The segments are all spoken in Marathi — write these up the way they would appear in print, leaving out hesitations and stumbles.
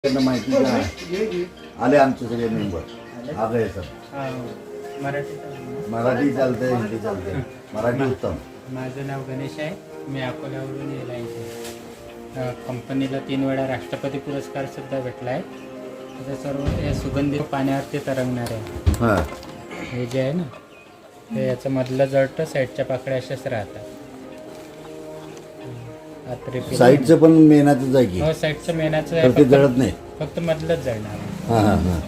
त्यांना माहिती नाही आले आमचे सगळे मेंबर आले सर मराठी चालतंय हिंदी चालतंय मराठी उत्तम. माझं नाव गणेश आहे. मी अकोल्यावरून येला इथे कंपनीला 3 वेळा राष्ट्रपती पुरस्कार सुद्धा भेटला आहे. आता सर्व हे सुगंधित पाण्यावरती तरंगणार आहे. हां हे जे आहे ना ते याचं मधलं जळतं, साईडच्या पाकळ्या अशाच राहतात. साईडचं पण मेनातच आहे की हो, साईडचं मेनाचं तर ते जळत नाही, फक्त मधलंच जळणार आहे. हां हां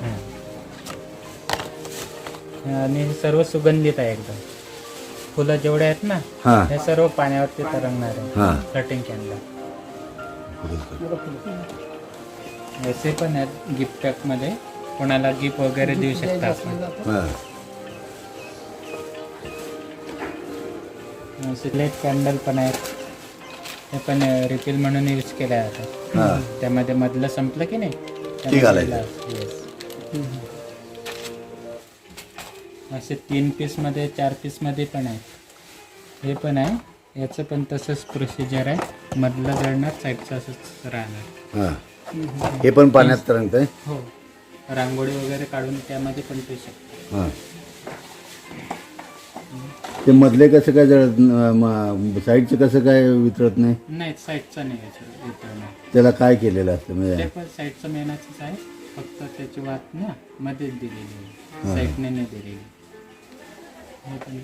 हां आणि हे सर्व सुगंधित आहे एकदम. फुलं जेवढे आहेत ना हां हे सर्व पाण्यावरती तरंगणार आहे. हां फ्लटिंग कॅन्डल असे पण आहेत गिफ्ट पॅकमध्ये. कोणाला गिफ्ट वगैरे देऊ शकता आपण. हां सिलेट कॅन्डल पण आहेत. ते पण रिफिल म्हणून यूज केले जातात. हां त्यामध्ये मधलं संपलं की नाही ते घालायचं. Yes. असे 3 पीसमध्ये 4 पीसमध्ये पण आहेत. हे पण आहे. याचं पण तसंच प्रोसिजर आहे. मधलं जळणार, साईडचं असंच राहणार. हां हे पण पाण्यात तरंगतंय. हो, रांगोळी वगैरे काढून त्यामध्ये पण ठेवू शकतो. हां ते मधले कसं काय जळत साईडचं कसं काय वितरत नाही? नाही, साईडचं नाही याचं वितळणार. त्याला काय केलेलं असतं ते म्हणजे? पण साईडचं मेनाचंच आहे. फक्त त्याची वात ना मध्येच दिलेली आहे, साईडने नाही दिलेली. हे पण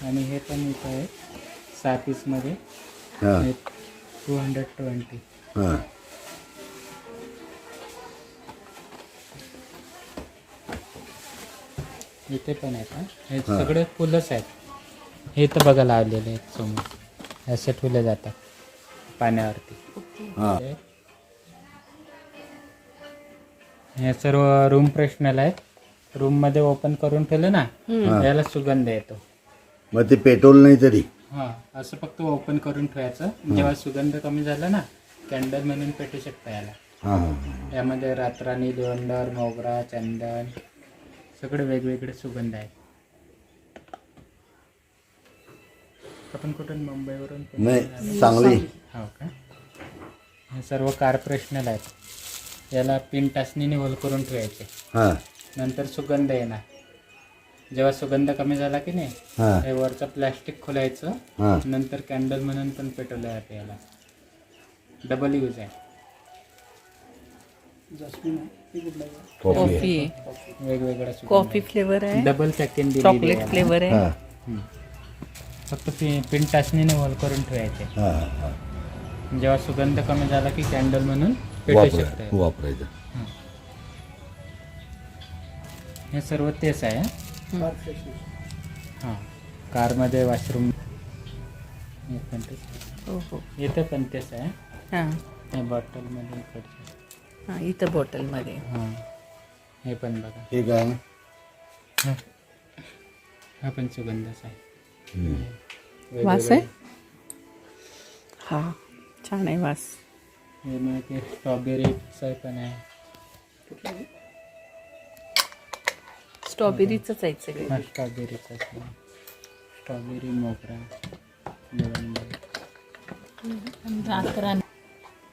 आणि हे पण इथं आहे 6 पीसमध्ये. हां 220. हां इथे पण आहेत. हे सगळे फुलंच आहेत. हे तर बघा लावलेले आहेत समोर. असे ठेवले जातात पाण्यावरती. हां हे सर्व रूम फ्रेशनर आहेत. रूम मध्ये ओपन करून ठेवलं ना याला सुगंध येतो. मग ते पेट्रोल नाही तरी हा, असं फक्त ओपन करून ठेवायचं. जेव्हा सुगंध कमी झाला ना कॅन्डल म्हणून पेटू शकता याला. हां हां यामध्ये रातराणी, लेव्हंडर, मोगरा, चंदन सगळे वेगवेगळे सुगंध आहेत. आपण कुठून मुंबईवरून नाही चांगली. हो का? हे सर्व कार फ्रेशनर आहेत. याला पिन टाचणीने होल करून ठेवायचे. हां नंतर सुगंध येणार. जेव्हा सुगंध कमी झाला की नाही हां हे वरचं प्लॅस्टिक खोलायचं. हां नंतर कॅन्डल म्हणून पण पेटवलं जाते. याला डबल यूज आहे. कॉफी वेगवेगळा कॉफी फ्लेवर आहे, डबल पॅकिंग चॉकलेट फ्लेवर आहे. हां फक्त पिन टाचणीने होल करून ठेवायचे. हां हां जेव्हा सुगंध कमी झाला की कॅन्डल म्हणून पेटू शकते. वापरायचं. हे सर्व तेच आहे. हां, कारमध्ये वॉशरूम पण तेच. हो हो. इथे पण तेच आहे. हां हे बॉटलमध्ये इकडचे. हां इथं बॉटलमध्ये. हां, हे पण बघा. हे काय? हा पण सुगंधच आहे. वास आहे. हा छान आहे वास. हे मग ते स्ट्रॉबेरीचं पण आहे. स्ट्रॉबेरीचंच आहे सगळे. हा स्ट्रॉबेरीचं आहे. स्ट्रॉबेरी, मोगरा, लेव्हंडर.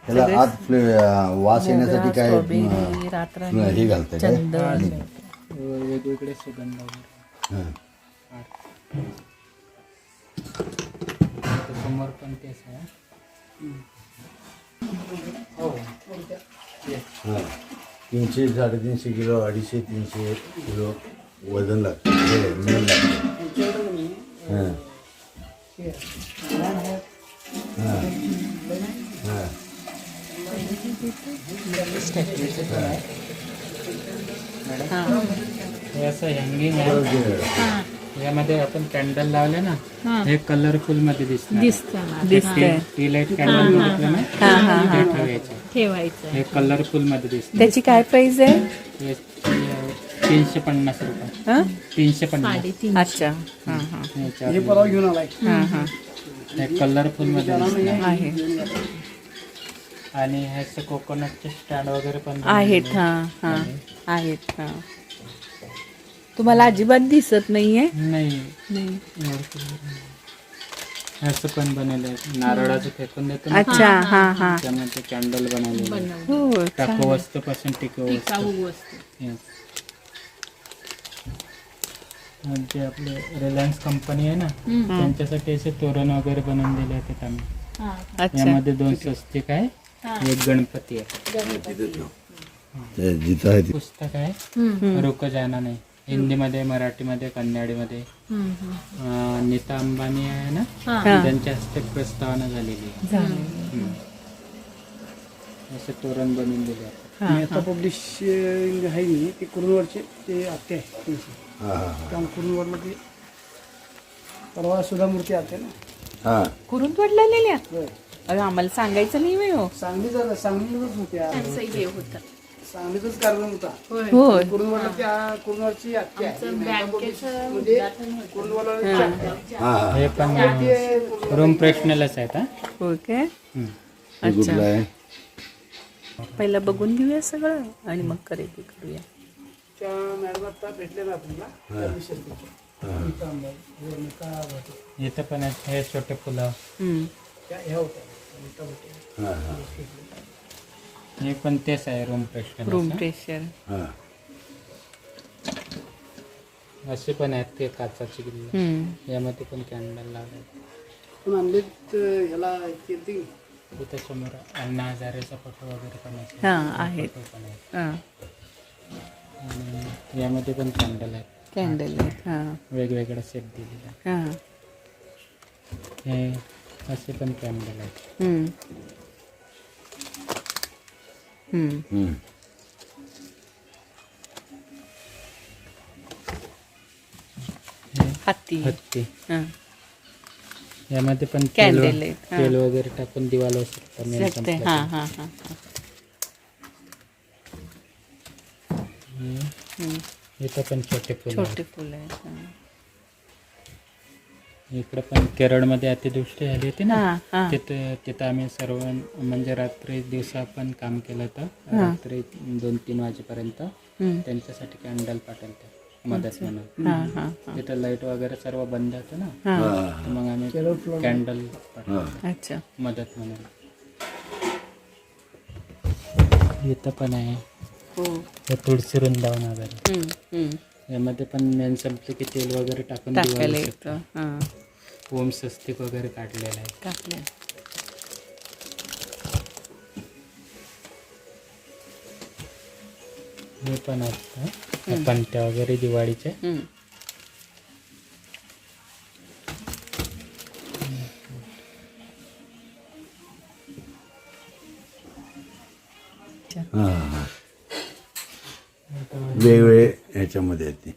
त्याला आत वास येण्यासाठी काय स्ट्रॉबेरी, रातराणी, हे घालतंय काय? चंदन. वेगवेगळे सुगंध वगैरे. हां समोर पण तेच आहे. हो, हां 300 350 किलो 250 300 किलो वजन लागतं. मेन लागतं. हां हां हां हे असं हँगिंग आहे. यामध्ये आपण कॅन्डल लावले ना हे कलरफुल मध्ये दिसतंय. टी लाईट कॅन्डल बघितलं ना ते ठेवायचे. ठेवायचं. हे कलरफुल मध्ये दिसत. त्याची काय प्राइस आहे? 350 रुपये. हां 350. अच्छा. हां हां हां हां हे कलरफुल मध्ये दिसणार. आहे आणि ह्याचं कोकोनटचे स्टँड वगैरे पण आहेत. हां हां आहेत. हां तुम्हाला अजिबात दिसत नाहीये. नाही नाही. एवढं असं पण बनवलं आहे. नारळाचं फेकून देतो ना, अच्छा हा हा त्यामध्ये कॅन्डल बनवलेलं आहे. हो टाकू वस्तूपासून टिकाऊ वस्तू. Yes. जे आपले रिलायन्स कंपनी आहे ना, त्यांच्यासाठी असे तोरण वगैरे बनवून दिले आहेत आम्ही. अच्छा यामध्ये 2 स्वस्तिक आहे, एक गणपती आहे. जिथं आहे पुस्तक आहे रुक जाना नाही, हिंदीमध्ये, मराठीमध्ये, कन्नडीमध्ये. नीता अंबानी आहे ना, त्यांच्या हस्ते प्रस्तावना झालेली आहे. असे तोरण बनवून दिले आहे. आता पब्लिशिंग आहे मी ते कुरुंदवाडचे ते आत्या आहे काम कुरुंदवाडला ते परवा सुधा मूर्ती आत्या ना हा कुरुंदवाडला लिहिल्या होय अरे आम्हाला सांगायचं नाही व्हय हो सांगलीतच होत्या सांगलीतच कार्यक्रम होता होय कुरुंदवाडला त्या कुरुंदवाडची आत्या आहे म्हणजे कुरुंदवाडला हा हा हे पण रूम फ्रेशनरच आहेत. हा होय काय हे कुठलं आहे पहिला बघून घेऊया सगळं आणि मग खरेदी करूया. त्या मॅडम आता भेटले ना आपल्याला त्या विषयी नीता अंबानी, नीता भाटे. इथं पण आहेत हे छोटे फुलं. त्या ह्या होत्या नीता भाटे. हा हा हे पण तेच आहे रूम फ्रेशनर. रूम प्रेशर हा असे पण आहेत ते काचाची गिल्ली. यामध्ये पण कॅन्डल लावले. पण आणलेत ह्याला कीर्ती इथं समोर अण्णा हजारेचा फोटो वगैरे पण आहे. हा आहेत फोटो पण आहेत. हा आणि यामध्ये पण कॅन्डल आहेत, कॅन्डल आहेत हा वेगवेगळा सेट दिलेला आहे. हा हे असे पण कॅन्डल आहेत. हम्म. हत्ती हत्ती. हा यामध्ये पण कॅन्डल आहेत, हा. तेल वगैरे टाकून दिवा लावू शकता. मेन शकते हा संपलं. हा हा इथं पण छोटे फुलं आहेत. छोटे फुलं आहेत हा. इकडे पण केरळमध्ये अतिवृष्टी झाली होती ना, हा हा तिथं आम्ही सर्व म्हणजे रात्री दिवसा पण काम केलं होतं. रात्री 2-3 वाजेपर्यंत त्यांच्यासाठी कॅन्डल पाठवते मदत म्हणून. हा हा तिथं लाईट वगैरे सर्व बंद होतं ना, हा तर मग आम्ही कॅन्डल पाठवतो अच्छा मदत म्हणून. इथं पण आहे हो हे तुळशी वृंदावन वगैरे. यामध्ये पण मेन संपलं की तेल वगैरे टाकून दिवा टाकायला लावू शकतो. येतं हा ओम स्वस्तिक वगैरे काढलेलं आहे. टाकलं हे पण असतं पंत्या वगैरे दिवाळीचे. हा वेगवेगळे ह्याच्यामध्ये आहेत ते